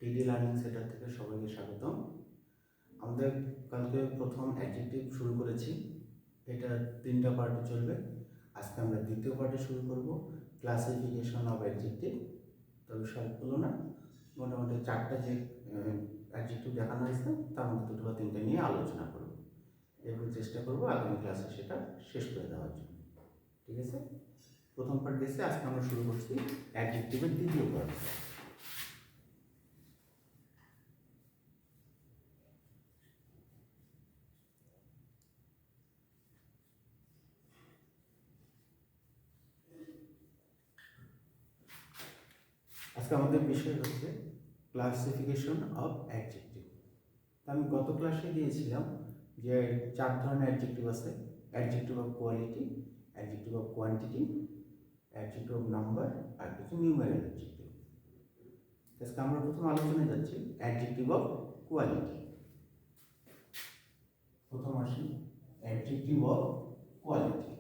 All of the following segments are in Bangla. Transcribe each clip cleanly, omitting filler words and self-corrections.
টিডি লার্নিং সেন্টার থেকে সবাইকে স্বাগতম। আমাদের কালকে প্রথম অ্যাডজেক্টিভ শুরু করেছি, এটা 3টা পার্টে চলবে। আজকে আমরা দ্বিতীয় পার্টে শুরু করব, ক্লাসিফিকেশন অফ অ্যাডজেক্টিভ। তবে সবগুলো না, মোটামুটি 4টা যে অ্যাডজেক্টিভ দেখানো হয়েছে তার মধ্যে 2 বা 3টে নিয়ে আলোচনা করব। এরপর চেষ্টা করব আগামী ক্লাসে সেটা শেষ করে দেওয়ার জন্য। ঠিক আছে, প্রথম পার্ট দিয়েছে, আজকে আমরা শুরু করছি অ্যাডজেক্টিভের দ্বিতীয় পার্ট। আজকে আমাদের বিষয় হচ্ছে ক্লাসিফিকেশন অফ অ্যাডজেক্টিভ। আমি গত ক্লাসে দিয়েছিলাম যে 4 ধরনের অ্যাডজেক্টিভ আছে: adjective of quality, adjective of quantity, adjective of number, আর কিছু নিউমেরাল অ্যাডজেক্টিভ। আজকে আমরা প্রথম আলোচনায় যাচ্ছি অ্যাডজেক্টিভ অফ কোয়ালিটি। প্রথম আসি অ্যাডজেক্টিভ অফ কোয়ালিটি।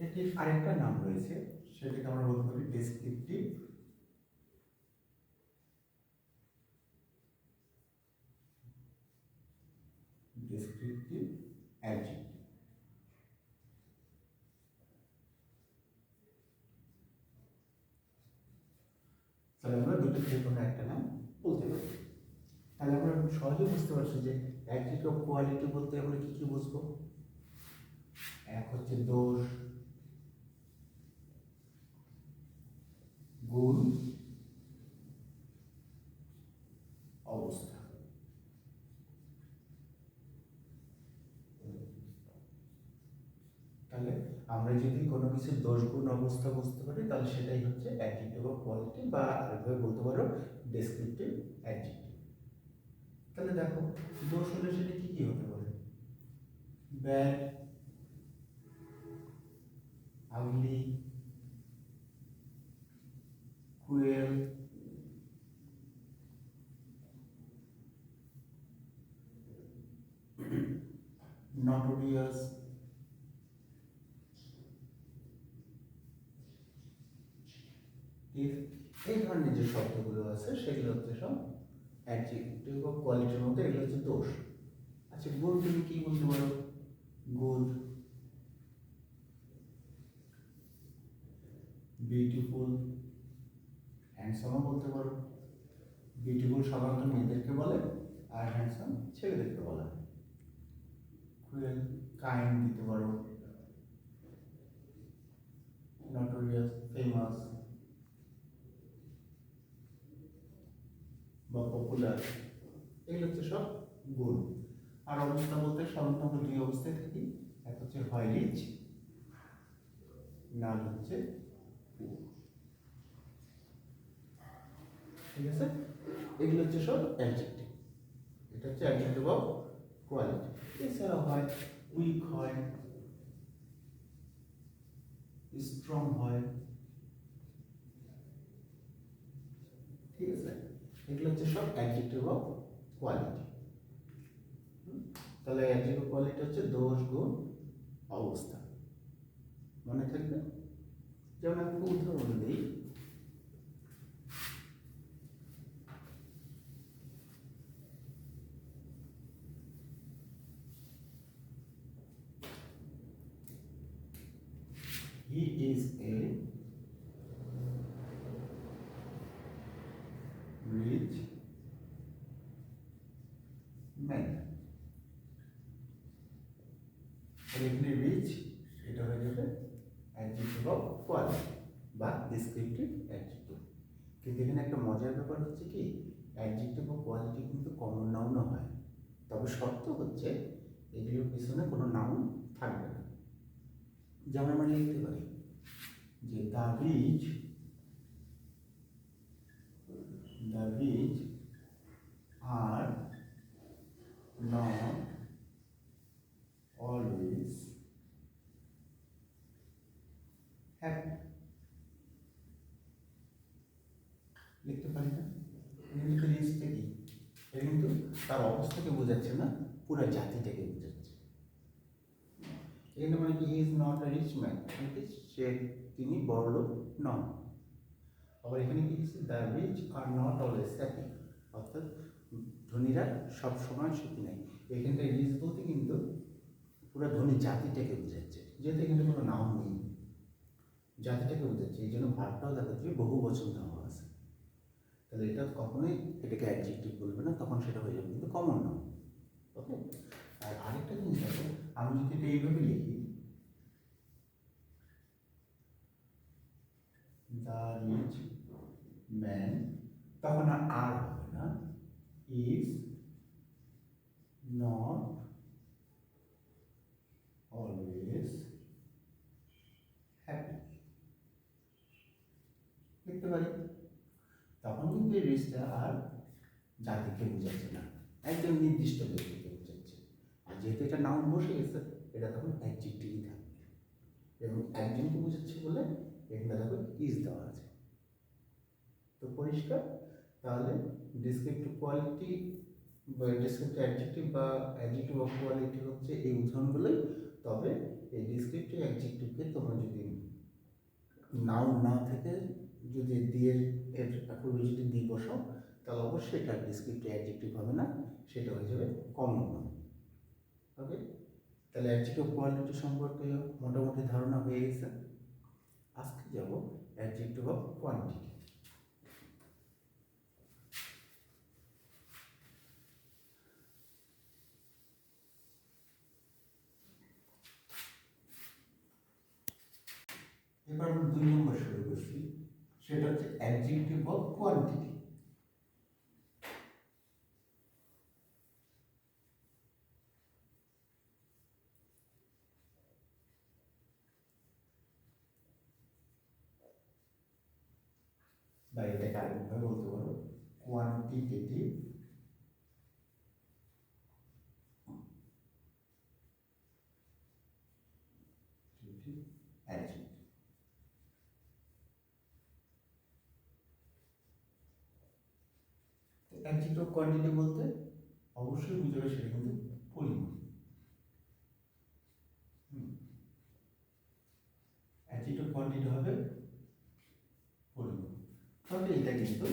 এটির আরেকটা নাম রয়েছে, সেটাকে আমরা বলতে পারি ডেসক্রিপটিভ অ্যাডজেক্টিভ। তাহলে আমরা দুটো থেকে কোনো একটা নাম বলতে পারি। তাহলে আমরা সহজে বুঝতে পারছি যে অ্যাডজেক্টিভ অফ কোয়ালিটি বলতে আমরা কি কি বুঝবো। এক হচ্ছে দোষ, গুণ, অবস্থা। তাহলে আমরা যদি কোনো কিছু দোষ, গুণ, অবস্থা বুঝতে পারি তাহলে সেটাই হচ্ছে অ্যাডজেক্টিভ অফ কোয়ালিটি, বা আরেকভাবে বলতে পারো ডেসক্রিপটিভ অ্যাডজেক্টিভ। তাহলে দেখো, দোষ হলে সেটা কি কি হতে পারে? ব্যাড, আগলি, ক্রুয়েল, notorious, এই ধরনের যে শব্দগুলো আছে সেগুলো হচ্ছে সব অ্যাডজেক্টিভ অফ কোয়ালিটির মধ্যে, এগুলো হচ্ছে দোষ। আচ্ছা, গুণ তুমি কি বলতে পারো? গুড, বিউটিফুল, হ্যান্ডসামও বলতে পারো। বিউটিফুল সাধারণত মেয়েদেরকে বলে, আর হ্যান্ডসাম ছেলেদেরকে বলা হয়। ক্রুয়েল, কাইন্ড দিতে পারো। নটোরিয়াস, ফেমাস বা পপুলার, এগুলো হচ্ছে সব গুণ। আর অবস্থা বলতে সাধারণত আমরা 2 অবস্থায় থাকি, এক হচ্ছে হয় রিচ, নাল হচ্ছে পুয়ার। ঠিক আছে, এগুলো হচ্ছে সব অ্যাডজেক্টিভ। এটা হচ্ছে অ্যাডজেক্টিভ অফ কোয়ালিটি। এছাড়া হয় উইক, হয় স্ট্রং, হয়। ঠিক আছে, এগুলো হচ্ছে সব অ্যাডজেক্টিভ অফ কোয়ালিটি। তাহলে অ্যাডজেক্টিভ অফ কোয়ালিটি হচ্ছে দোষ, গুণ, অবস্থা। মনে থাকবে? যেমন আমি উদাহরণ দিই, he is a rich man. এখানে রিচ এটা হয়ে যাবে অ্যাডজেক্টিভ অফ কোয়ালিটি বা ডেসক্রিপটিভ অ্যাডজেক্টিভ। কিন্তু এখানে একটা মজার ব্যাপার হচ্ছে কি, অ্যাডজেক্টিভ অফ কোয়ালিটি কিন্তু কমন নাউনও হয়, তবে শর্ত হচ্ছে এগুলোর পিছনে কোনো নাউন থাকবে না। যেমন আমরা লিখতে পারি যে the rich are not always happy. লিখতে পারি না? কিন্তু রিচটা কি? সে কিন্তু তার অবস্থাকে বোঝাচ্ছে না, পুরো জাতিটাকে বোঝাচ্ছে। এখানে মানে কি, he is not a rich man, সে তিনি বড়লোক নন। আবার এখানে কি দিচ্ছে, the rich are not always happy, অর্থাৎ ধনীরা সবসময় সুখী নেই। এখানটায় রিচ বলতে কিন্তু পুরো ধনী জাতিটাকে বোঝাচ্ছে, যেহেতু এখানে কোনো নাম নেই, জাতিটাকে বোঝাচ্ছে, এই জন্য ভার্বটাও দেখাচ্ছে বহু বচন দেওয়া আছে। তাহলে এটা কখনোই এটাকে অ্যাডজেক্টিভ বলবে না, তখন সেটা হয়ে যাবে কিন্তু কমন নাম। ওকে। আর আরেকটা জিনিস আছে, আমি যদি এটা এইভাবে লিখি, দ্য রিচ ম্যান, তখন আর হবে না, ইজ নট অলওয়েজ হ্যাপি লিখতে পারি। তখন কিন্তু এই রিচটা আর জাতিকে বোঝাচ্ছে না, একজন নির্দিষ্ট ব্যক্তিকে বোঝাচ্ছে। আর যেহেতু এটা নাউন বসে গেছে, এটা তখন অ্যাডজেক্টিভই থাকবে, এবং একজনকে বোঝাচ্ছে বলে এখানে দেখো ইজ দেওয়া আছে। তো পরিষ্কার। তাহলে ডেসক্রিপটিভ কোয়ালিটি বা ডেসক্রিপটিভ অ্যাডজেক্টিভ বা অ্যাডজেক্টিভ অফ কোয়ালিটি হচ্ছে এই উদাহরণগুলোই। তবে এই ডেসক্রিপটিভ অ্যাডজেক্টিভকে তোমরা যদি নাউন না থেকে যদি দিয়ে এর পূর্বে যদি দিয়ে বসাও, তাহলে অবশ্যই এটা ডেসক্রিপটিভ অ্যাডজেক্টিভ হবে না, সেটা হয়ে যাবে কমন নাউন। ওকে। তাহলে অ্যাডজেক্টিভ কোয়ালিটি সম্পর্কে মোটামুটি ধারণা হয়ে গেছে। আজকে যাব অ্যাডজেক্টিভ অফ কোয়ান্টিটি। এবার আমরা 2 নম্বর শুরু করছি, সেটা হচ্ছে অ্যাডজেক্টিভ অফ কোয়ান্টিটি। বা এটাকে আরেকভাবে বলতে পারো quantitative adjective. Adjective of quantity বলতে অবশ্যই বুঝাবে সেটা কিন্তু পরিমাণ। অ্যাডজেক্টিভ কোয়ান্টিটি হবে পরিমাণ। তবে এটা কিন্তু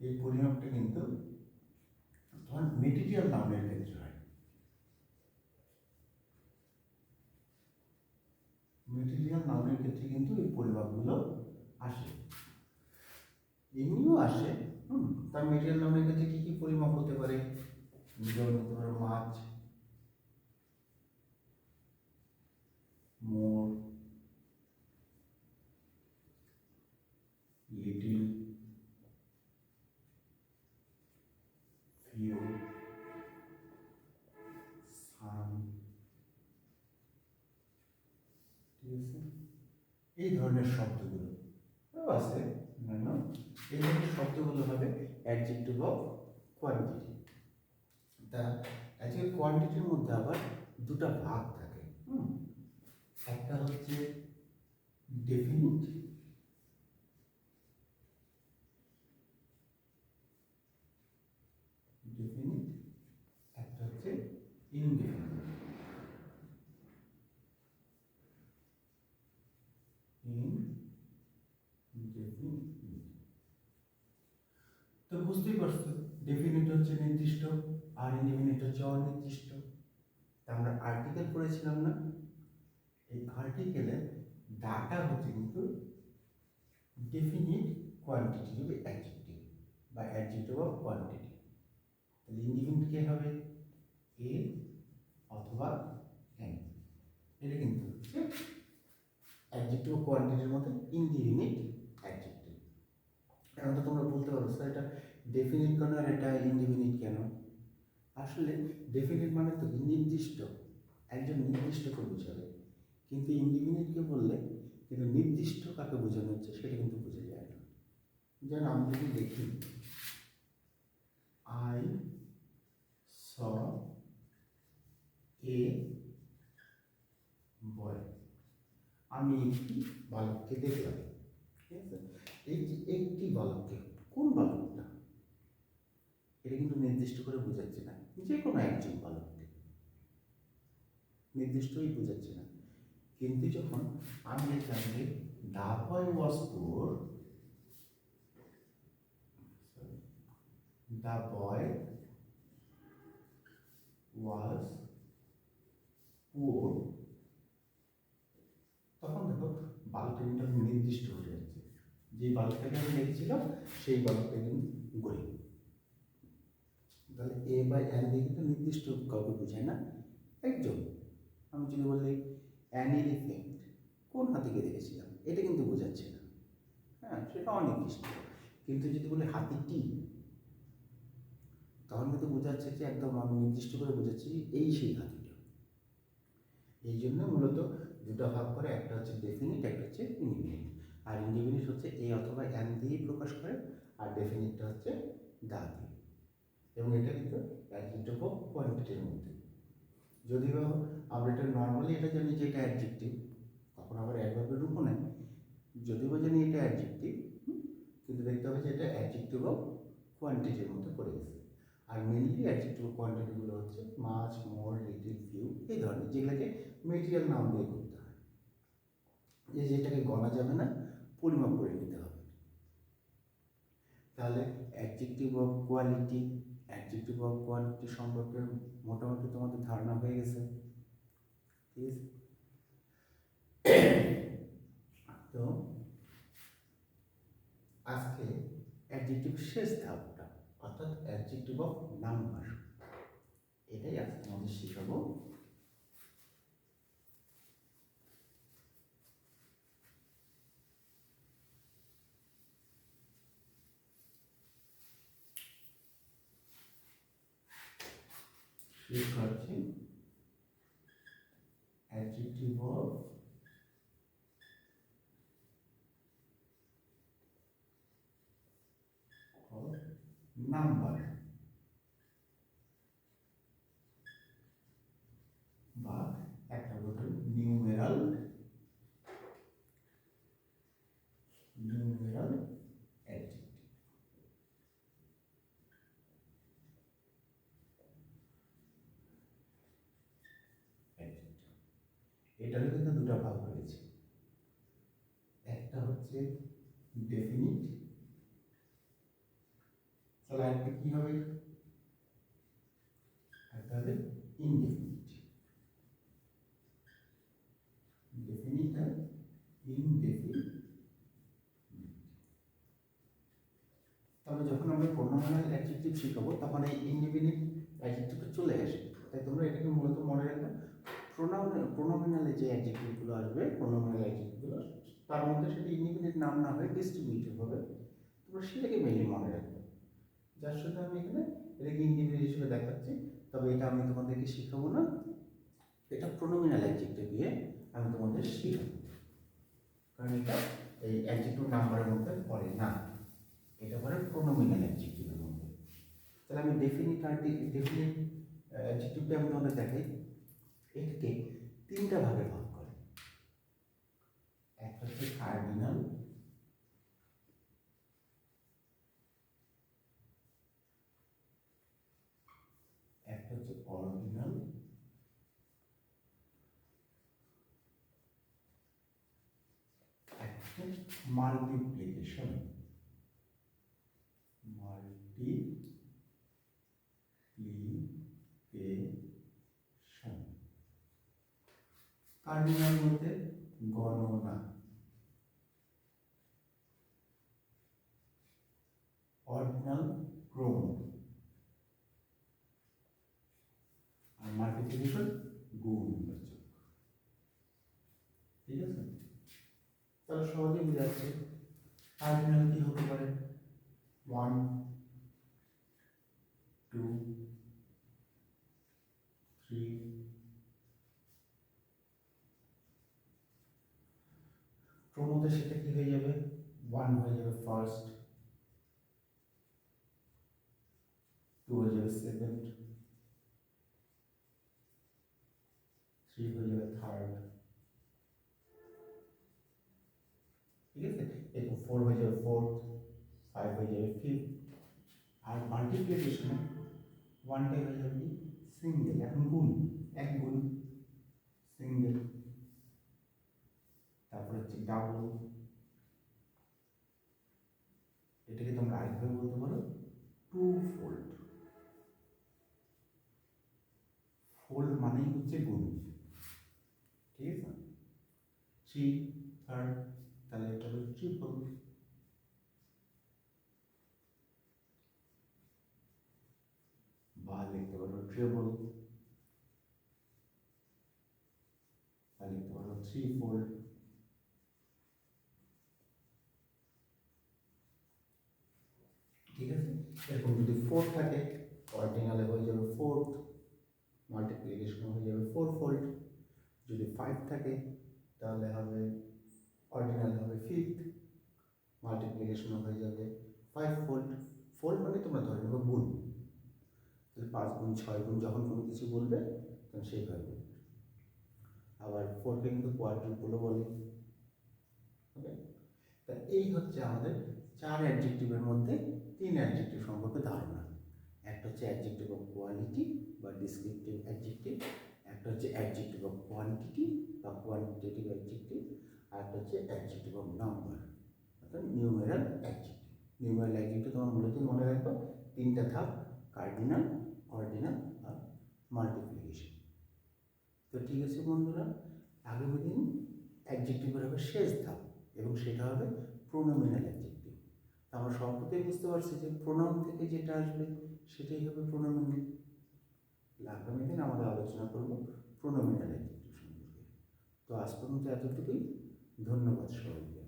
এই পরিমাপটা কিন্তু ধর মেটেরিয়াল নাউনের ক্ষেত্রে হয়। মেটেরিয়াল নাউনের ক্ষেত্রে কিন্তু এই পরিমাপগুলো আসে, এমনিও আসে। তার মেটেরিয়াল নাউনের ক্ষেত্রে কি কি পরিমাপ হতে পারে, যেমন হতে পারে মাছ, মোর, লিটিল, ফিউ, সান, ঠিক আছে, এই ধরনের শব্দগুলো আছে না, এই ধরনের শব্দগুলো হবে অ্যাডজেক্টিভ অফ কোয়ান্টিটি। তা অ্যাকচুয়ালি কোয়ান্টিটির মধ্যে আবার দুটো ভাগ থাকে। একটা হচ্ছে ডেফিনিট, একটা হচ্ছে ইনডেফিনিট। তো বুঝতেই পারছো, ডেফিনিট হচ্ছে নির্দিষ্ট আর ইনডেফিনিট হচ্ছে অনির্দিষ্ট। তা আমরা আর্টিকেল পড়েছিলাম না, এই আর্টিকেলের ডাটা হচ্ছে কিন্তু ডেফিনিট কোয়ান্টিটিভ অ্যাডজেক্টিভ বা অ্যাডজেক্টিভ অফ কোয়ান্টিটি। তাহলে ইনডিফিনিট কে হবে, এ অথবা এন। এটা কিন্তু হচ্ছে অ্যাডজেক্টিভ অফ কোয়ান্টিটির মধ্যে ইনডিফিনিট অ্যাডজেক্টিভ। এখন তো তোমরা বলতে পারো স্যার এটা ডেফিনিট কেন আর এটা ইনডিফিনিট কেন? আসলে ডেফিনিট মানে তো নির্দিষ্ট, একজন নির্দিষ্টকে বোঝাবে, কিন্তু ইনডিফিনিটকে বললে কিন্তু নির্দিষ্ট কাকে বোঝানো হচ্ছে সেটা কিন্তু বোঝা যায় না। যেমন আমি যদি দেখি, আই স এ বয়, আমি একটি বালককে দেখলাম, ঠিক আছে। এই যে একটি বালককে, কোন বালকটা? এটা কিন্তু নির্দিষ্ট করে বোঝাচ্ছে না, যে কোনো একজন বালককে নির্দিষ্টই বোঝাচ্ছে না। কিন্তু যখন আমি লিখলাম যে the boy was poor, the boy was poor, তখন দেখো বালকটা কিন্তু নির্দিষ্ট হয়ে যাচ্ছে। যে বালকটাকে আমি লিখেছিলাম সেই বালকটা কিন্তু গরিব। তাহলে এ বাই অ্যান দিয়ে কিন্তু নির্দিষ্ট কাউকে বোঝায় না, একজন। আমি যদি বলি অ্যান এলিফ্যান্ট, কোন হাতিকে দেখেছিলাম, এটা কিন্তু বোঝাচ্ছে না, হ্যাঁ, সেটা অনির্দিষ্ট। কিন্তু যদি বলি হাতিটি, তখন কিন্তু বোঝাচ্ছে যে একদম আমি নির্দিষ্ট করে বোঝাচ্ছি এই সেই হাতিটা। এই জন্য মূলত দুটো ভাগ করে, একটা হচ্ছে ডেফিনিট, একটা হচ্ছে ইনডিফিনিট। আর ইনডিফিনিট হচ্ছে এ অথবা অ্যান দিয়েই প্রকাশ করে, আর ডেফিনিটটা হচ্ছে দা দিয়ে। এবং এটা কিন্তু অ্যাডজেক্টিভ ও কোয়ান্টিটির মধ্যে। যদিও আমরা এটা নর্মালি এটা জানি যে এটা অ্যাডজেক্টিভ, তখন আবার অ্যাডভার্বের রূপও নেয়। যদিও জানি এটা অ্যাডজেক্টিভ, কিন্তু দেখতে হবে যে এটা অ্যাডজেক্টিভ ও কোয়ান্টিটির মধ্যে পড়ে গেছে। আর মেনলি অ্যাডজেক্টিভ কোয়ান্টিটিগুলো হচ্ছে মাছ, মোর, লিটিল, ফিউ, এই ধরনের, যেগুলোকে মেটেরিয়াল নাম দিয়ে করতে হয়, যে যেটাকে গণা যাবে না, পরিমাপ করে নিতে হবে। তাহলে adjective of quality, adjective of quantity সম্পর্কে মোটামুটি তোমাদের ধারণা হয়ে গেছে, ঠিক আছে? তো আজকে অ্যাডজেক্টিভ শেষ ধাপটা, অর্থাৎ অ্যাডজেক্টিভ অফ নাম্বার, এটাই আজকে আমাদের শিখাবো। শুরু করছি অ্যাডজেক্টিভ অফ নাম্বার বা একটা বলতে নিউমেরাল অ্যাডজেক্টিভ। এটারও কিন্তু দুটো ভাগ রয়েছে, একটা হচ্ছে ডেফিনিট, তাহলে একটা কি হবে, একটা হবে ইনডেফিনিট। ডেফিনিট আর ইনডেফিনিট। তবে যখন আমরা প্রোনোমিনাল অ্যাডজেক্টিভ শিখাবো তখন এই ইনডেফিনিট অ্যাডজেক্টিভটা চলে আসে, তাই তোমরা এটাকে মূলত মনে রাখবে। প্রোনোমিনালে যে অ্যাডজেক্টিভগুলো আসবে, প্রোনোমিনাল অ্যাডজেক্টিভগুলো, তার মধ্যে সেটা ইনডেফিনিট নাম না হয়ে ডিস্ট্রিবিউটিভ হবে, তোমরা সেটাকে মেনলি মনে রাখবে। যার সাথে আমি এখানে এটাকে ইনডেফিনিট হিসেবে দেখাচ্ছি, তবে এটা আমি তোমাদেরকে শেখাবো না, এটা প্রোনোমিনাল অ্যাডজেক্টিভ দিয়ে আমি তোমাদের শেখাবো, কারণ এটা এই অ্যাডজেক্টিভ নাম্বারের মধ্যে পড়ে না, এটা পড়ে প্রোনোমিনাল অ্যাডজেক্টিভের মধ্যে। তাহলে আমি ডেফিনিট অ্যাডজেক্টিভটা আমি তোমাদের দেখাই। এটাকে তিনটা ভাগে ভাগ করে, একটা হচ্ছে কার্ডিনাল, একটা হচ্ছে অর্ডিনাল, একটা মাল্টিপ্লিকেশন। কার্ডিনাল বলতে গণনা, অর্ডিনাল ক্রম, আর মাল্টিপ্লিকেশন গুণবাচক। ঠিক আছে, তাহলে সহজে বোঝা যাচ্ছে কার্ডিনাল কি হতে পারে, 1 2 3, ক্রমতে সেটা কি হয়ে যাবে, 1 হয়ে যাবে ফার্স্ট, 2 হয়ে যাবে সেকেন্ড, 3 হয়ে যাবে থার্ড, ঠিক আছে, এরপর 4 হয়ে যাবে ফোর্থ, 5 হয়ে যাবে ফিফথ, আর মাল্টিপ্লিকেশনে ওয়ানটাই হয়ে যাবে কি সিঙ্গেল, এখন গুণ, এক গুণ সিঙ্গেল, তারপর হচ্ছে ডাবল, এটাকে তোমরা আরেকভাবে বলতে পারো টু ফোল্ড। ফোল্ড মানেই হচ্ছে গুণ, ঠিক আছে। থ্রি থার্ড, তাহলে এটা হলো ট্রিপল, বা লিখতে পারো ট্রিপল, বা লিখতে পারো থ্রি ফোল্ড। ঠিক আছে, এরকম যদি ফোর থাকে অর্ডিনালে হয়ে যাবে ফোর্থ, মাল্টিপ্লিকেশন হয়ে যাবে ফোর ফোল্ড। যদি ফাইভ থাকে তাহলে হবে অর্ডিনালে হবে ফিফথ, মাল্টিপ্লিকেশন হয়ে যাবে ফাইভ ফোল্ড। ফোল্ড মানে তোমরা ধরে নেবে গুণ, তাহলে 5 গুণ 6 গুণ যখন কোনো কিছু বলবে তখন সেইভাবে বলবে। আবার ফোরকে কিন্তু কোয়াড্রুপলও বলে। ওকে, তা এই হচ্ছে আমাদের 4 অ্যাডজেক্টিভের মধ্যে 3 অ্যাডজেক্টিভ সম্পর্কে ধারণা। একটা হচ্ছে অ্যাডজেক্টিভ অফ কোয়ালিটি বা ডিসক্রিপটিভ অ্যাডজেক্টিভ, একটা হচ্ছে অ্যাডজেক্টিভ অফ কোয়ান্টিটি বা কোয়ান্টিটেটিভ অ্যাডজেক্টিভ, আর একটা হচ্ছে অ্যাডজেক্টিভ অফ নাম্বার অর্থাৎ নিউমেরাল অ্যাডজেক্টিভ। নিউমেরাল অ্যাডজেক্টিভ তোমার মূলত মনে রাখবো 3টা ধাপ, কার্ডিনাল, অর্ডিনাল আর মাল্টিপ্লিকেশন। তো ঠিক আছে বন্ধুরা, আগামী দিন অ্যাডজেক্টিভের হবে শেষ ধাপ এবং সেটা হবে প্রোনোমিনাল অ্যাডজেক্টিভ। আমরা সর্বপ্রথমে বুঝতে পারছি যে প্রোনাউন থেকে যেটা আসবে সেটাই হবে প্রোনোমিনাল। আগামী দিন আমরা আলোচনা করব প্রোনোমিনাল অ্যাডজেক্টিভ সম্পর্কে। তো আজ পর্যন্ত এতটুকুই, ধন্যবাদ সবাইকে।